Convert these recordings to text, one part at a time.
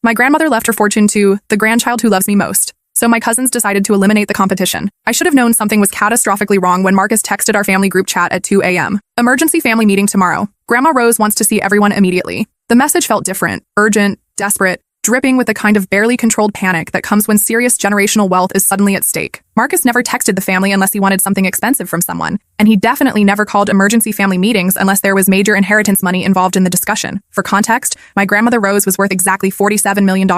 My grandmother left her fortune to the grandchild who loves me most. So my cousins decided to eliminate the competition. I should have known something was catastrophically wrong when Marcus texted our family group chat at 2 a.m. Emergency family meeting tomorrow. Grandma Rose wants to see everyone immediately. The message felt different, urgent, desperate, dripping with the kind of barely controlled panic that comes when serious generational wealth is suddenly at stake. Marcus never texted the family unless he wanted something expensive from someone, and he definitely never called emergency family meetings unless there was major inheritance money involved in the discussion. For context, my grandmother Rose was worth exactly $47 million.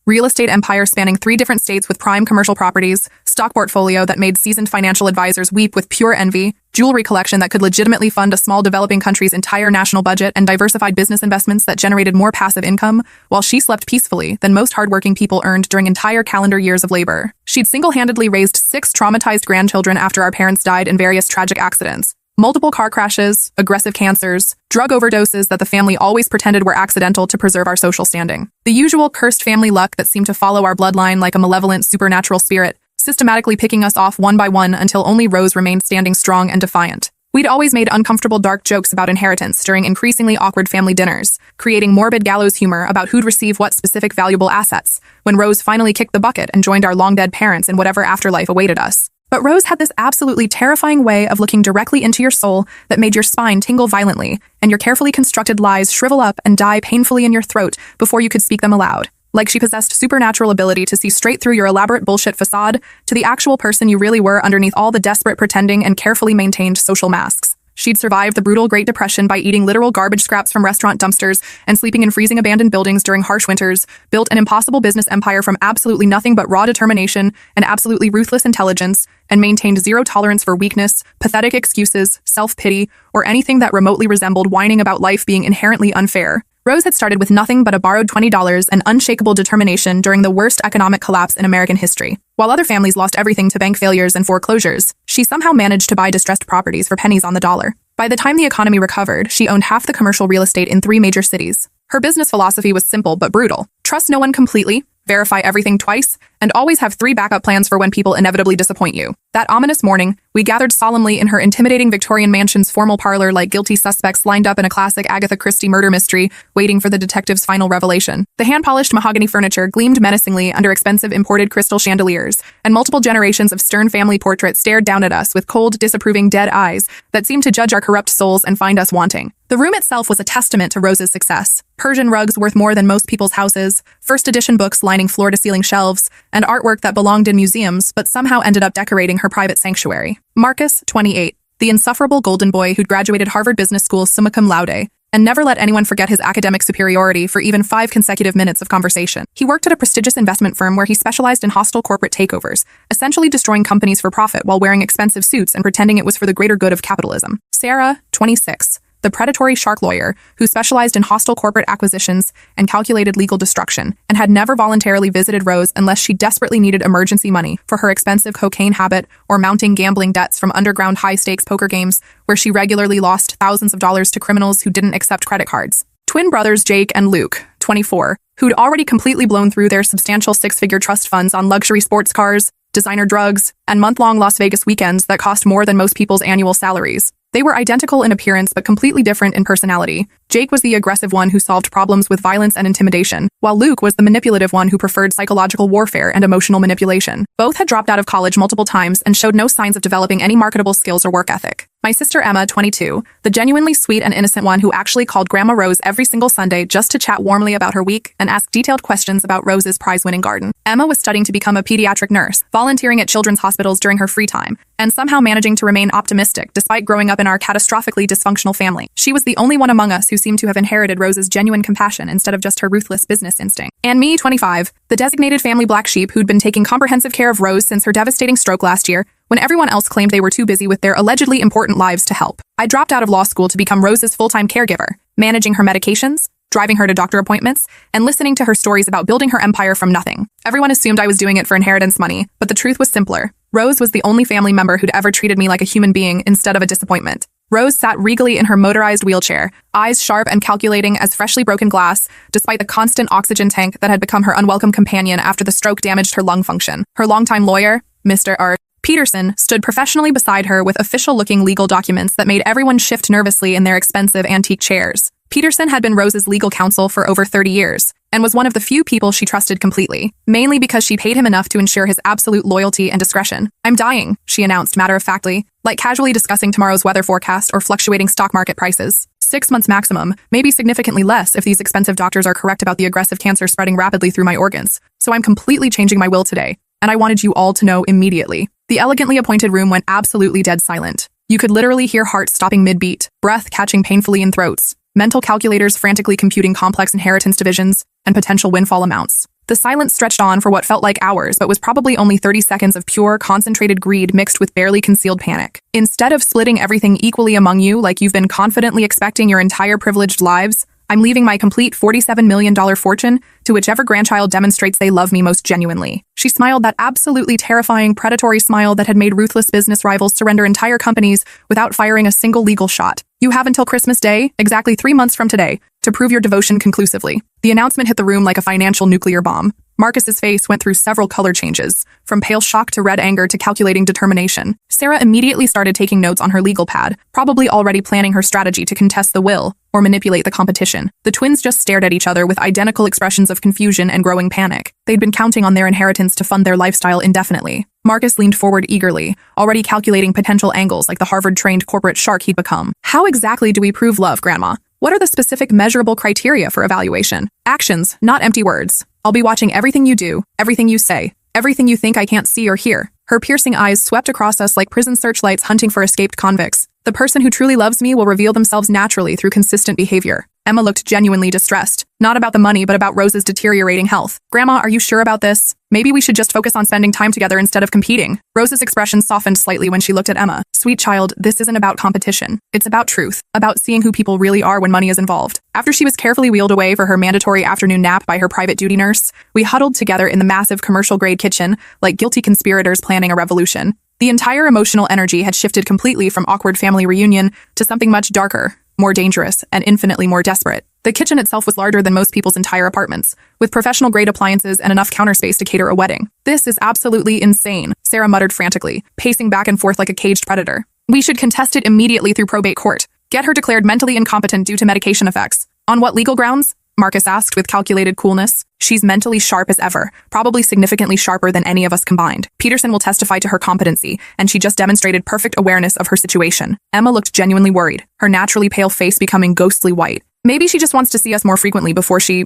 Real estate empire spanning 3 different states with prime commercial properties, stock portfolio that made seasoned financial advisors weep with pure envy, jewelry collection that could legitimately fund a small developing country's entire national budget, and diversified business investments that generated more passive income, while she slept peacefully than most hardworking people earned during entire calendar years of labor. She'd single-handedly raised 6 traumatized grandchildren after our parents died in various tragic accidents. Multiple car crashes, aggressive cancers, drug overdoses that the family always pretended were accidental to preserve our social standing. The usual cursed family luck that seemed to follow our bloodline like a malevolent supernatural spirit, systematically picking us off one by one until only Rose remained standing strong and defiant. We'd always made uncomfortable dark jokes about inheritance during increasingly awkward family dinners, creating morbid gallows humor about who'd receive what specific valuable assets, when Rose finally kicked the bucket and joined our long-dead parents in whatever afterlife awaited us. But Rose had this absolutely terrifying way of looking directly into your soul that made your spine tingle violently, and your carefully constructed lies shrivel up and die painfully in your throat before you could speak them aloud. Like she possessed supernatural ability to see straight through your elaborate bullshit facade to the actual person you really were underneath all the desperate pretending and carefully maintained social masks. She'd survived the brutal Great Depression by eating literal garbage scraps from restaurant dumpsters and sleeping in freezing abandoned buildings during harsh winters, built an impossible business empire from absolutely nothing but raw determination and absolutely ruthless intelligence, and maintained zero tolerance for weakness, pathetic excuses, self-pity, or anything that remotely resembled whining about life being inherently unfair. Rose had started with nothing but a borrowed $20 and unshakable determination during the worst economic collapse in American history. While other families lost everything to bank failures and foreclosures, she somehow managed to buy distressed properties for pennies on the dollar. By the time the economy recovered, she owned half the commercial real estate in 3 major cities. Her business philosophy was simple but brutal. Trust no one completely, verify everything twice, and always have 3 backup plans for when people inevitably disappoint you. That ominous morning, we gathered solemnly in her intimidating Victorian mansion's formal parlor like guilty suspects lined up in a classic Agatha Christie murder mystery, waiting for the detective's final revelation. The hand-polished mahogany furniture gleamed menacingly under expensive imported crystal chandeliers, and multiple generations of stern family portraits stared down at us with cold, disapproving dead eyes that seemed to judge our corrupt souls and find us wanting. The room itself was a testament to Rose's success. Persian rugs worth more than most people's houses, first edition books lining floor-to-ceiling shelves, and artwork that belonged in museums but somehow ended up decorating her private sanctuary. Marcus, 28, the insufferable golden boy who'd graduated Harvard Business School summa cum laude, and never let anyone forget his academic superiority for even 5 consecutive minutes of conversation. He worked at a prestigious investment firm where he specialized in hostile corporate takeovers, essentially destroying companies for profit while wearing expensive suits and pretending it was for the greater good of capitalism. Sarah, 26, the predatory shark lawyer who specialized in hostile corporate acquisitions and calculated legal destruction, and had never voluntarily visited Rose unless she desperately needed emergency money for her expensive cocaine habit or mounting gambling debts from underground high-stakes poker games where she regularly lost thousands of dollars to criminals who didn't accept credit cards. Twin brothers Jake and Luke, 24, who'd already completely blown through their substantial 6-figure trust funds on luxury sports cars, designer drugs, and month-long Las Vegas weekends that cost more than most people's annual salaries. They were identical in appearance but completely different in personality. Jake was the aggressive one who solved problems with violence and intimidation, while Luke was the manipulative one who preferred psychological warfare and emotional manipulation. Both had dropped out of college multiple times and showed no signs of developing any marketable skills or work ethic. My sister Emma, 22, the genuinely sweet and innocent one who actually called Grandma Rose every single Sunday just to chat warmly about her week and ask detailed questions about Rose's prize-winning garden. Emma was studying to become a pediatric nurse, volunteering at children's hospitals during her free time, and somehow managing to remain optimistic despite growing up in our catastrophically dysfunctional family. She was the only one among us who seemed to have inherited Rose's genuine compassion instead of just her ruthless business instinct. And me, 25, the designated family black sheep who'd been taking comprehensive care of Rose since her devastating stroke last year, when everyone else claimed they were too busy with their allegedly important lives to help. I dropped out of law school to become Rose's full-time caregiver, managing her medications, driving her to doctor appointments, and listening to her stories about building her empire from nothing. Everyone assumed I was doing it for inheritance money, but the truth was simpler. Rose was the only family member who'd ever treated me like a human being instead of a disappointment. Rose sat regally in her motorized wheelchair, eyes sharp and calculating as freshly broken glass, despite the constant oxygen tank that had become her unwelcome companion after the stroke damaged her lung function. Her longtime lawyer, Mr. R. Peterson, stood professionally beside her with official-looking legal documents that made everyone shift nervously in their expensive antique chairs. Peterson had been Rose's legal counsel for over 30 years, and was one of the few people she trusted completely, mainly because she paid him enough to ensure his absolute loyalty and discretion. "I'm dying," she announced matter-of-factly, like casually discussing tomorrow's weather forecast or fluctuating stock market prices. 6 months maximum, maybe significantly less if these expensive doctors are correct about the aggressive cancer spreading rapidly through my organs. So I'm completely changing my will today, and I wanted you all to know immediately. The elegantly appointed room went absolutely dead silent. You could literally hear hearts stopping mid-beat, breath catching painfully in throats, mental calculators frantically computing complex inheritance divisions and potential windfall amounts. The silence stretched on for what felt like hours, but was probably only 30 seconds of pure, concentrated greed mixed with barely concealed panic. Instead of splitting everything equally among you like you've been confidently expecting your entire privileged lives, I'm leaving my complete $47 million fortune to whichever grandchild demonstrates they love me most genuinely. She smiled that absolutely terrifying, predatory smile that had made ruthless business rivals surrender entire companies without firing a single legal shot. "You have until Christmas Day, exactly 3 months from today, to prove your devotion conclusively." The announcement hit the room like a financial nuclear bomb. Marcus's face went through several color changes, from pale shock to red anger to calculating determination. Sarah immediately started taking notes on her legal pad, probably already planning her strategy to contest the will or manipulate the competition. The twins just stared at each other with identical expressions of confusion and growing panic. They'd been counting on their inheritance to fund their lifestyle indefinitely. Marcus leaned forward eagerly, already calculating potential angles like the Harvard-trained corporate shark he'd become. "How exactly do we prove love, Grandma? What are the specific measurable criteria for evaluation?" "Actions, not empty words. I'll be watching everything you do, everything you say, everything you think I can't see or hear." Her piercing eyes swept across us like prison searchlights hunting for escaped convicts. "The person who truly loves me will reveal themselves naturally through consistent behavior." Emma looked genuinely distressed. Not about the money, but about Rose's deteriorating health. "Grandma, are you sure about this? Maybe we should just focus on spending time together instead of competing." Rose's expression softened slightly when she looked at Emma. "Sweet child, this isn't about competition. It's about truth, about seeing who people really are when money is involved." After she was carefully wheeled away for her mandatory afternoon nap by her private duty nurse, we huddled together in the massive commercial-grade kitchen like guilty conspirators planning a revolution. The entire emotional energy had shifted completely from awkward family reunion to something much darker, more dangerous, and infinitely more desperate. The kitchen itself was larger than most people's entire apartments, with professional-grade appliances and enough counter space to cater a wedding. "This is absolutely insane," Sarah muttered frantically, pacing back and forth like a caged predator. "We should contest it immediately through probate court. Get her declared mentally incompetent due to medication effects." "On what legal grounds?" Marcus asked with calculated coolness. "She's mentally sharp as ever, probably significantly sharper than any of us combined. Peterson will testify to her competency, and she just demonstrated perfect awareness of her situation." Emma looked genuinely worried, her naturally pale face becoming ghostly white. "Maybe she just wants to see us more frequently before she,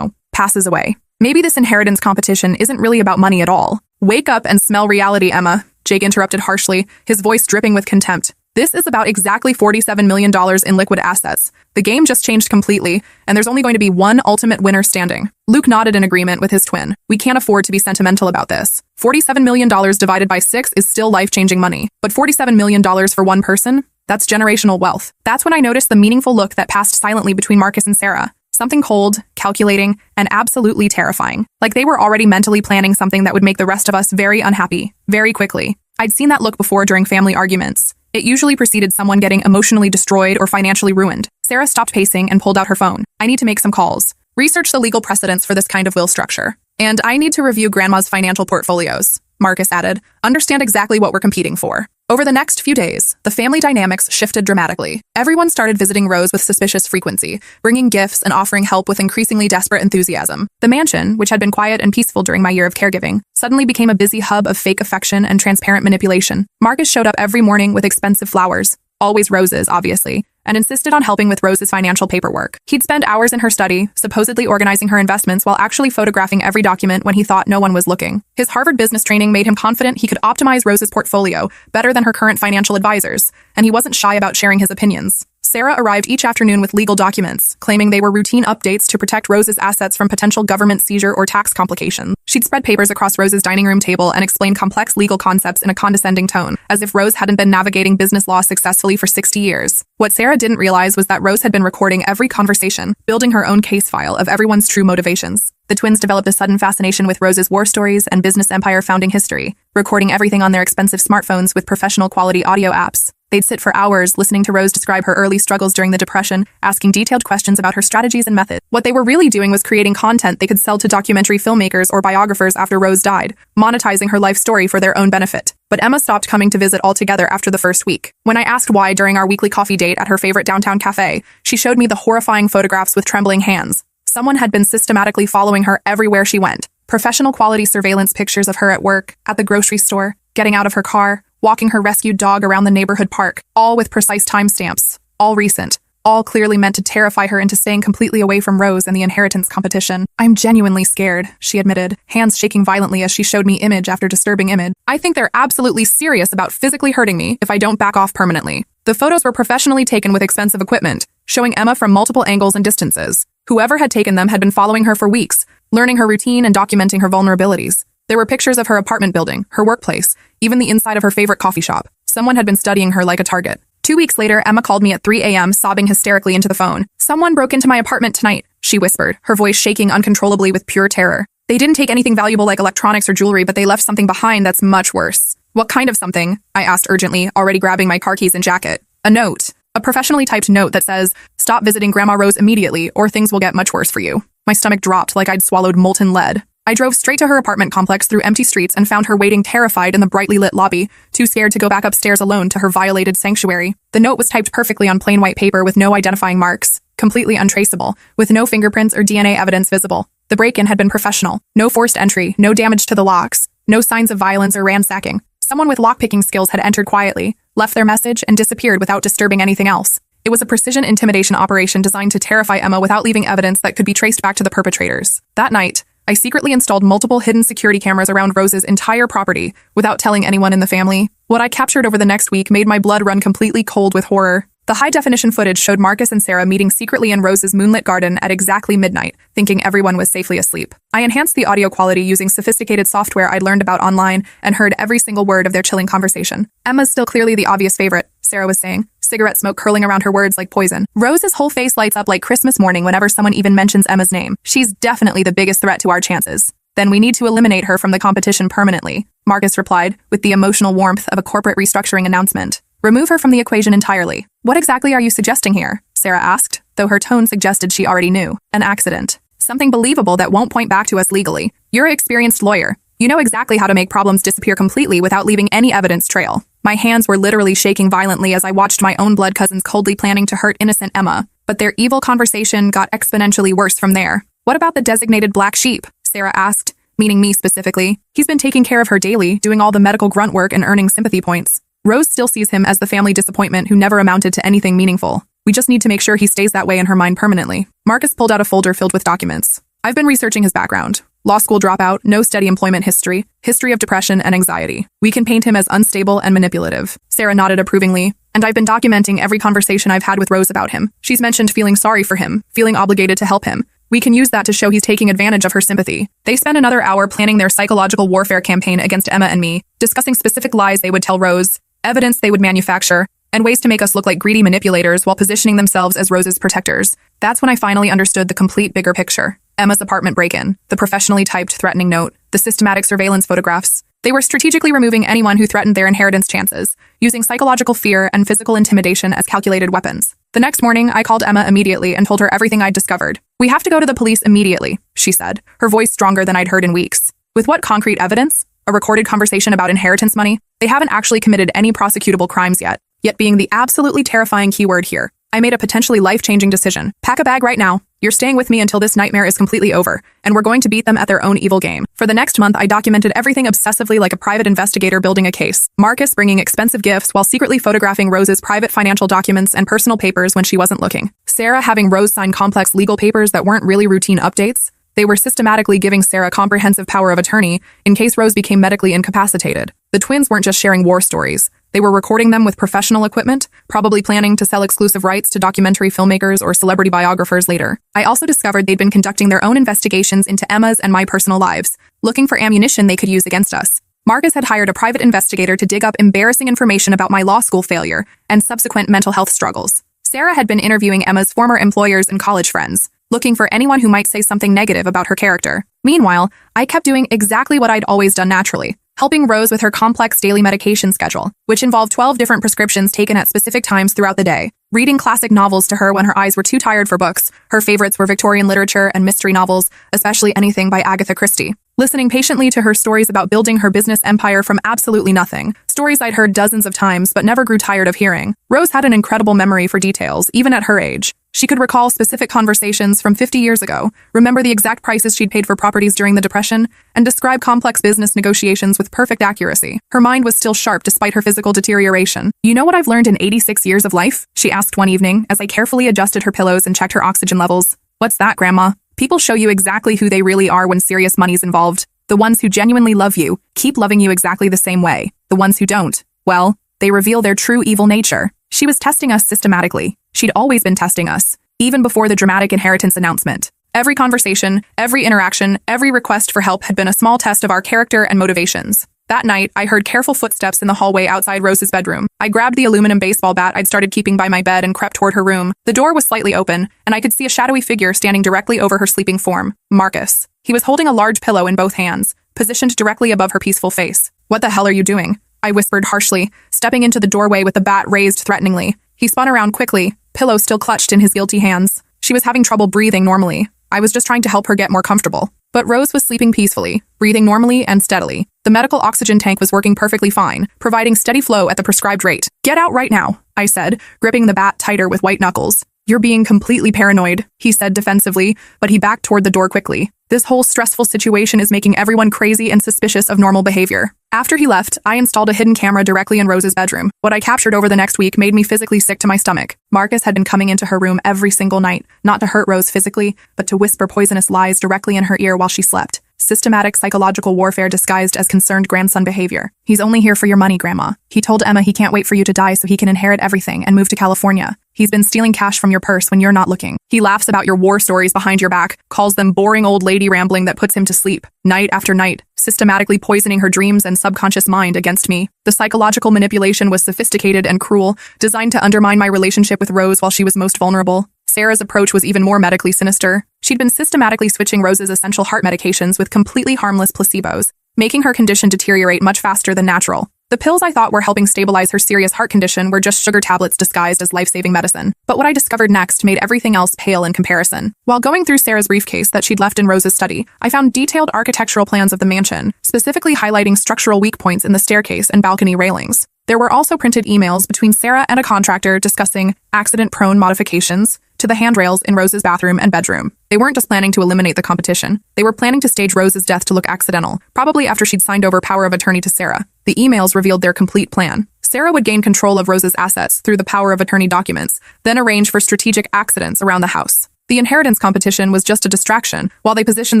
passes away. Maybe this inheritance competition isn't really about money at all." "Wake up and smell reality, Emma," Jake interrupted harshly, his voice dripping with contempt. "This is about exactly $47 million in liquid assets. The game just changed completely, and there's only going to be one ultimate winner standing." Luke nodded in agreement with his twin. "We can't afford to be sentimental about this. $47 million divided by 6 is still life-changing money. But $47 million for one person? That's generational wealth." That's when I noticed the meaningful look that passed silently between Marcus and Sarah. Something cold, calculating, and absolutely terrifying. Like they were already mentally planning something that would make the rest of us very unhappy, very quickly. I'd seen that look before during family arguments. It usually preceded someone getting emotionally destroyed or financially ruined. Sarah stopped pacing and pulled out her phone. "I need to make some calls. Research the legal precedents for this kind of will structure. And I need to review Grandma's financial portfolios," Marcus added. "Understand exactly what we're competing for." Over the next few days, the family dynamics shifted dramatically. Everyone started visiting Rose with suspicious frequency, bringing gifts and offering help with increasingly desperate enthusiasm. The mansion, which had been quiet and peaceful during my year of caregiving, suddenly became a busy hub of fake affection and transparent manipulation. Marcus showed up every morning with expensive flowers, always roses, obviously, and insisted on helping with Rose's financial paperwork. He'd spend hours in her study, supposedly organizing her investments while actually photographing every document when he thought no one was looking. His Harvard business training made him confident he could optimize Rose's portfolio better than her current financial advisors, and he wasn't shy about sharing his opinions. Sarah arrived each afternoon with legal documents, claiming they were routine updates to protect Rose's assets from potential government seizure or tax complications. She'd spread papers across Rose's dining room table and explain complex legal concepts in a condescending tone, as if Rose hadn't been navigating business law successfully for 60 years. What Sarah didn't realize was that Rose had been recording every conversation, building her own case file of everyone's true motivations. The twins developed a sudden fascination with Rose's war stories and business empire founding history, recording everything on their expensive smartphones with professional quality audio apps. They'd sit for hours listening to Rose describe her early struggles during the Depression, asking detailed questions about her strategies and methods. What they were really doing was creating content they could sell to documentary filmmakers or biographers after Rose died, monetizing her life story for their own benefit. But Emma stopped coming to visit altogether after the first week. When I asked why during our weekly coffee date at her favorite downtown cafe, she showed me the horrifying photographs with trembling hands. Someone had been systematically following her everywhere she went. Professional quality surveillance pictures of her at work, at the grocery store, getting out of her car, walking her rescued dog around the neighborhood park, all with precise timestamps, all recent, all clearly meant to terrify her into staying completely away from Rose and the inheritance competition. "I'm genuinely scared," she admitted, hands shaking violently as she showed me image after disturbing image. "I think they're absolutely serious about physically hurting me if I don't back off permanently." The photos were professionally taken with expensive equipment, showing Emma from multiple angles and distances. Whoever had taken them had been following her for weeks, learning her routine and documenting her vulnerabilities. There were pictures of her apartment building, her workplace, even the inside of her favorite coffee shop. Someone had been studying her like a target. 2 weeks later, Emma called me at 3 a.m., sobbing hysterically into the phone. "Someone broke into my apartment tonight," she whispered, her voice shaking uncontrollably with pure terror. "They didn't take anything valuable like electronics or jewelry, but they left something behind that's much worse." "What kind of something?" I asked urgently, already grabbing my car keys and jacket. "A note. A professionally typed note that says, 'Stop visiting Grandma Rose immediately, or things will get much worse for you.'" My stomach dropped like I'd swallowed molten lead. I drove straight to her apartment complex through empty streets and found her waiting terrified in the brightly lit lobby, too scared to go back upstairs alone to her violated sanctuary. The note was typed perfectly on plain white paper with no identifying marks, completely untraceable, with no fingerprints or DNA evidence visible. The break-in had been professional. No forced entry, no damage to the locks, no signs of violence or ransacking. Someone with lockpicking skills had entered quietly, left their message, and disappeared without disturbing anything else. It was a precision intimidation operation designed to terrify Emma without leaving evidence that could be traced back to the perpetrators. That night, I secretly installed multiple hidden security cameras around Rose's entire property without telling anyone in the family. What I captured over the next week made my blood run completely cold with horror. The high-definition footage showed Marcus and Sarah meeting secretly in Rose's moonlit garden at exactly midnight, thinking everyone was safely asleep. I enhanced the audio quality using sophisticated software I'd learned about online and heard every single word of their chilling conversation. "Emma's still clearly the obvious favorite," Sarah was saying, cigarette smoke curling around her words like poison. "Rose's whole face lights up like Christmas morning whenever someone even mentions Emma's name. She's definitely the biggest threat to our chances. Then we need to eliminate her from the competition permanently," Marcus replied, with the emotional warmth of a corporate restructuring announcement. "Remove her from the equation entirely." "What exactly are you suggesting here?" Sarah asked, though her tone suggested she already knew. "An accident. Something believable that won't point back to us legally. You're an experienced lawyer. You know exactly how to make problems disappear completely without leaving any evidence trail." My hands were literally shaking violently as I watched my own blood cousins coldly planning to hurt innocent Emma, but their evil conversation got exponentially worse from there. "What about the designated black sheep?" Sarah asked, meaning me specifically. "He's been taking care of her daily, doing all the medical grunt work and earning sympathy points. Rose still sees him as the family disappointment who never amounted to anything meaningful. We just need to make sure he stays that way in her mind permanently." Marcus pulled out a folder filled with documents. "I've been researching his background. Law school dropout, no steady employment history, history of depression and anxiety. We can paint him as unstable and manipulative." Sarah nodded approvingly. "And I've been documenting every conversation I've had with Rose about him. She's mentioned feeling sorry for him, feeling obligated to help him. We can use that to show he's taking advantage of her sympathy." They spent another hour planning their psychological warfare campaign against Emma and me, discussing specific lies they would tell Rose, evidence they would manufacture, and ways to make us look like greedy manipulators while positioning themselves as Rose's protectors. That's when I finally understood the complete bigger picture. Emma's apartment break-in, the professionally typed threatening note, the systematic surveillance photographs. They were strategically removing anyone who threatened their inheritance chances, using psychological fear and physical intimidation as calculated weapons. The next morning, I called Emma immediately and told her everything I'd discovered. "We have to go to the police immediately," she said, her voice stronger than I'd heard in weeks. "With what concrete evidence? A recorded conversation about inheritance money? They haven't actually committed any prosecutable crimes yet being the absolutely terrifying keyword here. I made a potentially life-changing decision. Pack a bag right now. You're staying with me until this nightmare is completely over, and we're going to beat them at their own evil game." For the next month, I documented everything obsessively like a private investigator building a case. Marcus bringing expensive gifts while secretly photographing Rose's private financial documents and personal papers when she wasn't looking. Sarah having Rose sign complex legal papers that weren't really routine updates. They were systematically giving Sarah comprehensive power of attorney in case Rose became medically incapacitated. The twins weren't just sharing war stories. They were recording them with professional equipment, probably planning to sell exclusive rights to documentary filmmakers or celebrity biographers later. I also discovered they'd been conducting their own investigations into Emma's and my personal lives, looking for ammunition they could use against us. Marcus had hired a private investigator to dig up embarrassing information about my law school failure and subsequent mental health struggles. Sarah had been interviewing Emma's former employers and college friends, looking for anyone who might say something negative about her character. Meanwhile, I kept doing exactly what I'd always done naturally, helping Rose with her complex daily medication schedule, which involved 12 different prescriptions taken at specific times throughout the day. Reading classic novels to her when her eyes were too tired for books. Her favorites were Victorian literature and mystery novels, especially anything by Agatha Christie. Listening patiently to her stories about building her business empire from absolutely nothing. Stories I'd heard dozens of times but never grew tired of hearing. Rose had an incredible memory for details, even at her age. She could recall specific conversations from 50 years ago, remember the exact prices she'd paid for properties during the Depression, and describe complex business negotiations with perfect accuracy. Her mind was still sharp despite her physical deterioration. "You know what I've learned in 86 years of life?" she asked one evening as I carefully adjusted her pillows and checked her oxygen levels. "What's that, Grandma?" "People show you exactly who they really are when serious money's involved. The ones who genuinely love you keep loving you exactly the same way. The ones who don't, well, they reveal their true evil nature." She was testing us systematically. She'd always been testing us, even before the dramatic inheritance announcement. Every conversation, every interaction, every request for help had been a small test of our character and motivations. That night, I heard careful footsteps in the hallway outside Rose's bedroom. I grabbed the aluminum baseball bat I'd started keeping by my bed and crept toward her room. The door was slightly open, and I could see a shadowy figure standing directly over her sleeping form. Marcus. He was holding a large pillow in both hands, positioned directly above her peaceful face. "What the hell are you doing?" I whispered harshly, stepping into the doorway with the bat raised threateningly. He spun around quickly, pillow still clutched in his guilty hands. She was having trouble breathing normally. I was just trying to help her get more comfortable. But Rose was sleeping peacefully, breathing normally and steadily. The medical oxygen tank was working perfectly fine, providing steady flow at the prescribed rate. "Get out right now," I said, gripping the bat tighter with white knuckles. "You're being completely paranoid," he said defensively, but he backed toward the door quickly. "This whole stressful situation is making everyone crazy and suspicious of normal behavior." After he left, I installed a hidden camera directly in Rose's bedroom. What I captured over the next week made me physically sick to my stomach. Marcus had been coming into her room every single night, not to hurt Rose physically, but to whisper poisonous lies directly in her ear while she slept. Systematic psychological warfare disguised as concerned grandson behavior. "He's only here for your money, Grandma. He told Emma he can't wait for you to die so he can inherit everything and move to California. He's been stealing cash from your purse when you're not looking. He laughs about your war stories behind your back, calls them boring old lady rambling that puts him to sleep, night after night, systematically poisoning her dreams and subconscious mind against me." The psychological manipulation was sophisticated and cruel, designed to undermine my relationship with Rose while she was most vulnerable. Sarah's approach was even more medically sinister. She'd been systematically switching Rose's essential heart medications with completely harmless placebos, making her condition deteriorate much faster than natural. The pills I thought were helping stabilize her serious heart condition were just sugar tablets disguised as life-saving medicine. But what I discovered next made everything else pale in comparison. While going through Sarah's briefcase that she'd left in Rose's study, I found detailed architectural plans of the mansion, specifically highlighting structural weak points in the staircase and balcony railings. There were also printed emails between Sarah and a contractor discussing accident-prone modifications to the handrails in Rose's bathroom and bedroom. They weren't just planning to eliminate the competition. They were planning to stage Rose's death to look accidental, probably after she'd signed over power of attorney to Sarah. The emails revealed their complete plan. Sarah would gain control of Rose's assets through the power of attorney documents, then arrange for strategic accidents around the house. The inheritance competition was just a distraction, while they positioned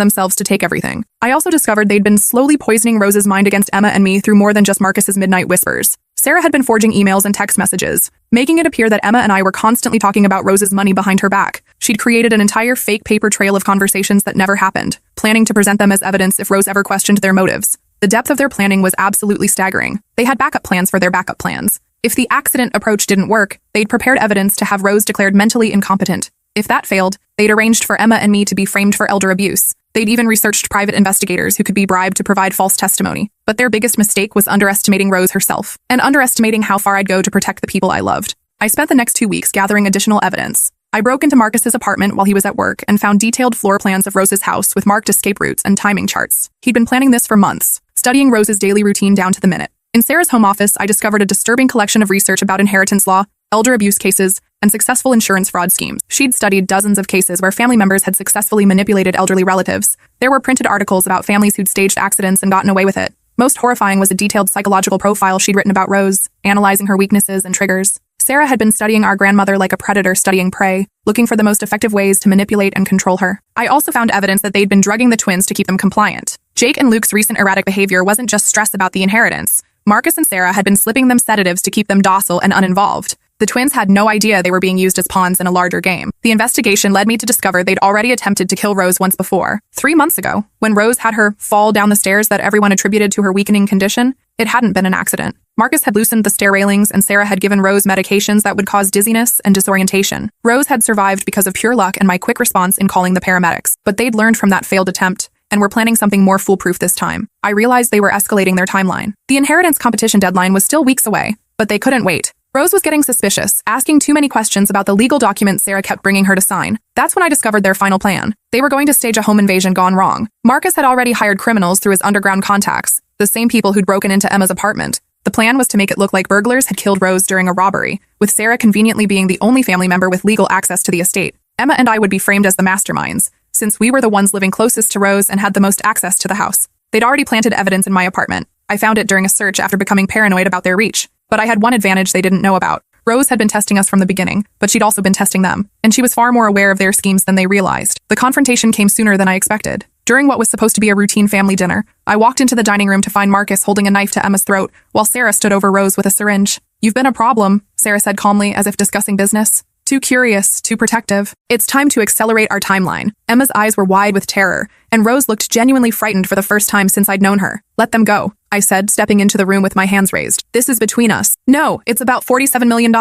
themselves to take everything. I also discovered they'd been slowly poisoning Rose's mind against Emma and me through more than just Marcus's midnight whispers. Sarah had been forging emails and text messages, making it appear that Emma and I were constantly talking about Rose's money behind her back. She'd created an entire fake paper trail of conversations that never happened, planning to present them as evidence if Rose ever questioned their motives. The depth of their planning was absolutely staggering. They had backup plans for their backup plans. If the accident approach didn't work, they'd prepared evidence to have Rose declared mentally incompetent. If that failed, they'd arranged for Emma and me to be framed for elder abuse. They'd even researched private investigators who could be bribed to provide false testimony. But their biggest mistake was underestimating Rose herself, and underestimating how far I'd go to protect the people I loved. I spent the next 2 weeks gathering additional evidence. I broke into Marcus's apartment while he was at work and found detailed floor plans of Rose's house with marked escape routes and timing charts. He'd been planning this for months, studying Rose's daily routine down to the minute. In Sarah's home office, I discovered a disturbing collection of research about inheritance law, elder abuse cases, and successful insurance fraud schemes. She'd studied dozens of cases where family members had successfully manipulated elderly relatives. There were printed articles about families who'd staged accidents and gotten away with it. Most horrifying was a detailed psychological profile she'd written about Rose, analyzing her weaknesses and triggers. Sarah had been studying our grandmother like a predator studying prey, looking for the most effective ways to manipulate and control her. I also found evidence that they'd been drugging the twins to keep them compliant. Jake and Luke's recent erratic behavior wasn't just stress about the inheritance. Marcus and Sarah had been slipping them sedatives to keep them docile and uninvolved. The twins had no idea they were being used as pawns in a larger game. The investigation led me to discover they'd already attempted to kill Rose once before. 3 months ago, when Rose had her fall down the stairs that everyone attributed to her weakening condition, it hadn't been an accident. Marcus had loosened the stair railings and Sarah had given Rose medications that would cause dizziness and disorientation. Rose had survived because of pure luck and my quick response in calling the paramedics. But they'd learned from that failed attempt and were planning something more foolproof this time. I realized they were escalating their timeline. The inheritance competition deadline was still weeks away, but they couldn't wait. Rose was getting suspicious, asking too many questions about the legal documents Sarah kept bringing her to sign. That's when I discovered their final plan. They were going to stage a home invasion gone wrong. Marcus had already hired criminals through his underground contacts, the same people who'd broken into Emma's apartment. The plan was to make it look like burglars had killed Rose during a robbery, with Sarah conveniently being the only family member with legal access to the estate. Emma and I would be framed as the masterminds, since we were the ones living closest to Rose and had the most access to the house. They'd already planted evidence in my apartment. I found it during a search after becoming paranoid about their reach. But I had one advantage they didn't know about. Rose had been testing us from the beginning, but she'd also been testing them, and she was far more aware of their schemes than they realized. The confrontation came sooner than I expected. During what was supposed to be a routine family dinner, I walked into the dining room to find Marcus holding a knife to Emma's throat, while Sarah stood over Rose with a syringe. "You've been a problem," Sarah said calmly, as if discussing business. "Too curious, too protective. It's time to accelerate our timeline." Emma's eyes were wide with terror, and Rose looked genuinely frightened for the first time since I'd known her. "Let them go," I said, stepping into the room with my hands raised. "This is between us." "No, it's about $47 million,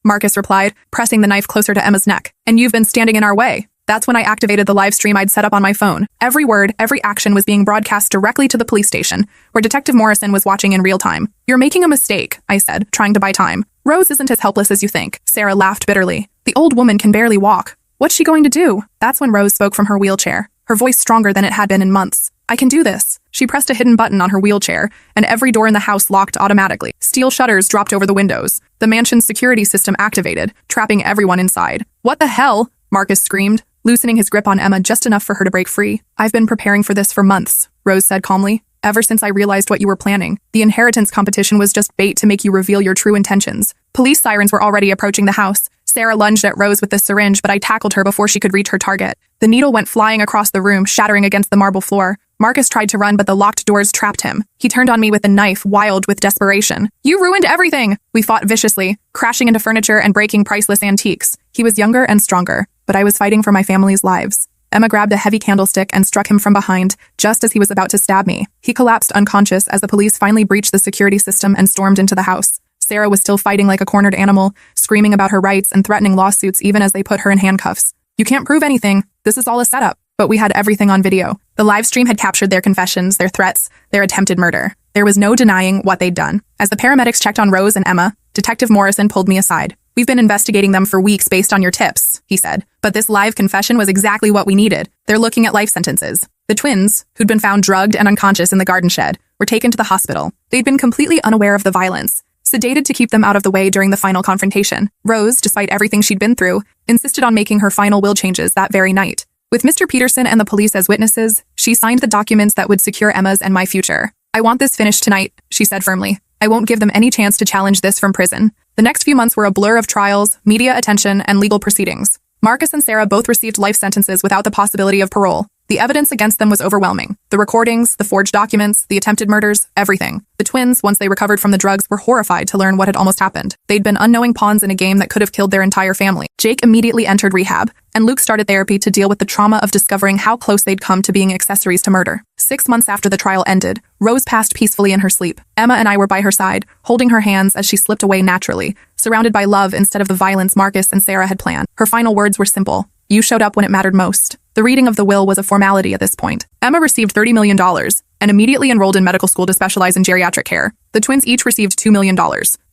Marcus replied, pressing the knife closer to Emma's neck. "And you've been standing in our way." That's when I activated the live stream I'd set up on my phone. Every word, every action was being broadcast directly to the police station, where Detective Morrison was watching in real time. "You're making a mistake," I said, trying to buy time. "Rose isn't as helpless as you think." Sarah laughed bitterly. "The old woman can barely walk. What's she going to do?" That's when Rose spoke from her wheelchair, her voice stronger than it had been in months. "I can do this." She pressed a hidden button on her wheelchair, and every door in the house locked automatically. Steel shutters dropped over the windows. The mansion's security system activated, trapping everyone inside. "What the hell?" Marcus screamed, loosening his grip on Emma just enough for her to break free. "I've been preparing for this for months," Rose said calmly. "Ever since I realized what you were planning. The inheritance competition was just bait to make you reveal your true intentions." Police sirens were already approaching the house. Sarah lunged at Rose with the syringe, but I tackled her before she could reach her target. The needle went flying across the room, shattering against the marble floor. Marcus tried to run, but the locked doors trapped him. He turned on me with the knife, wild with desperation. "You ruined everything!" We fought viciously, crashing into furniture and breaking priceless antiques. He was younger and stronger, but I was fighting for my family's lives. Emma grabbed a heavy candlestick and struck him from behind, just as he was about to stab me. He collapsed unconscious as the police finally breached the security system and stormed into the house. Sarah was still fighting like a cornered animal, screaming about her rights and threatening lawsuits even as they put her in handcuffs. "You can't prove anything. This is all a setup." But we had everything on video. The live stream had captured their confessions, their threats, their attempted murder. There was no denying what they'd done. As the paramedics checked on Rose and Emma, Detective Morrison pulled me aside. "We've been investigating them for weeks based on your tips," he said. "But this live confession was exactly what we needed. They're looking at life sentences." The twins, who'd been found drugged and unconscious in the garden shed, were taken to the hospital. They'd been completely unaware of the violence, sedated to keep them out of the way during the final confrontation. Rose, despite everything she'd been through, insisted on making her final will changes that very night. With Mr. Peterson and the police as witnesses, she signed the documents that would secure Emma's and my future. "I want this finished tonight," she said firmly. "I won't give them any chance to challenge this from prison." The next few months were a blur of trials, media attention, and legal proceedings. Marcus and Sarah both received life sentences without the possibility of parole. The evidence against them was overwhelming. The recordings, the forged documents, the attempted murders, everything. The twins, once they recovered from the drugs, were horrified to learn what had almost happened. They'd been unknowing pawns in a game that could have killed their entire family. Jake immediately entered rehab, and Luke started therapy to deal with the trauma of discovering how close they'd come to being accessories to murder. 6 months after the trial ended, Rose passed peacefully in her sleep. Emma and I were by her side, holding her hands as she slipped away naturally, surrounded by love instead of the violence Marcus and Sarah had planned. Her final words were simple. "You showed up when it mattered most." The reading of the will was a formality at this point. Emma received $30 million and immediately enrolled in medical school to specialize in geriatric care. The twins each received $2 million,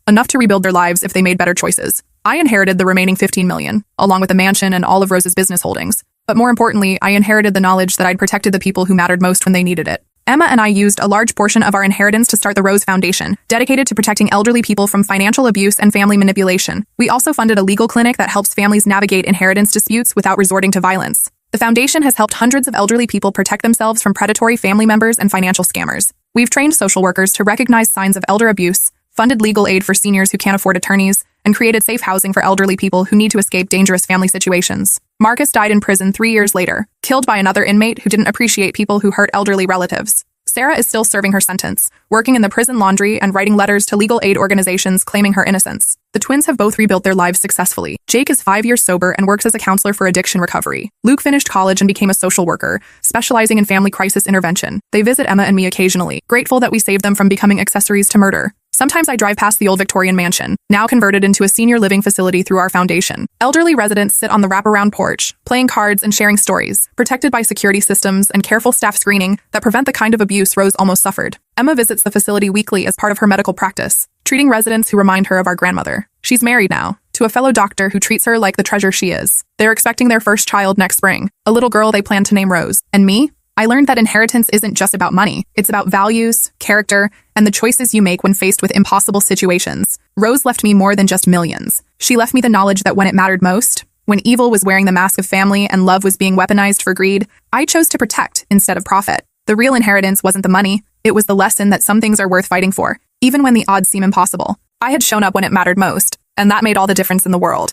enough to rebuild their lives if they made better choices. I inherited the remaining $15 million, along with the mansion and all of Rose's business holdings. But more importantly, I inherited the knowledge that I'd protected the people who mattered most when they needed it. Emma and I used a large portion of our inheritance to start the Rose Foundation, dedicated to protecting elderly people from financial abuse and family manipulation. We also funded a legal clinic that helps families navigate inheritance disputes without resorting to violence. The foundation has helped hundreds of elderly people protect themselves from predatory family members and financial scammers. We've trained social workers to recognize signs of elder abuse, funded legal aid for seniors who can't afford attorneys, and created safe housing for elderly people who need to escape dangerous family situations. Marcus died in prison 3 years later, killed by another inmate who didn't appreciate people who hurt elderly relatives. Sarah is still serving her sentence, working in the prison laundry and writing letters to legal aid organizations claiming her innocence. The twins have both rebuilt their lives successfully. Jake is 5 years sober and works as a counselor for addiction recovery. Luke finished college and became a social worker, specializing in family crisis intervention. They visit Emma and me occasionally, grateful that we saved them from becoming accessories to murder. Sometimes I drive past the old Victorian mansion, now converted into a senior living facility through our foundation. Elderly residents sit on the wraparound porch, playing cards and sharing stories, protected by security systems and careful staff screening that prevent the kind of abuse Rose almost suffered. Emma visits the facility weekly as part of her medical practice, treating residents who remind her of our grandmother. She's married now, to a fellow doctor who treats her like the treasure she is. They're expecting their first child next spring, a little girl they plan to name Rose. And me? I learned that inheritance isn't just about money. It's about values, character, and the choices you make when faced with impossible situations. Rose left me more than just millions. She left me the knowledge that when it mattered most, when evil was wearing the mask of family and love was being weaponized for greed, I chose to protect instead of profit. The real inheritance wasn't the money. It was the lesson that some things are worth fighting for, even when the odds seem impossible. I had shown up when it mattered most, and that made all the difference in the world.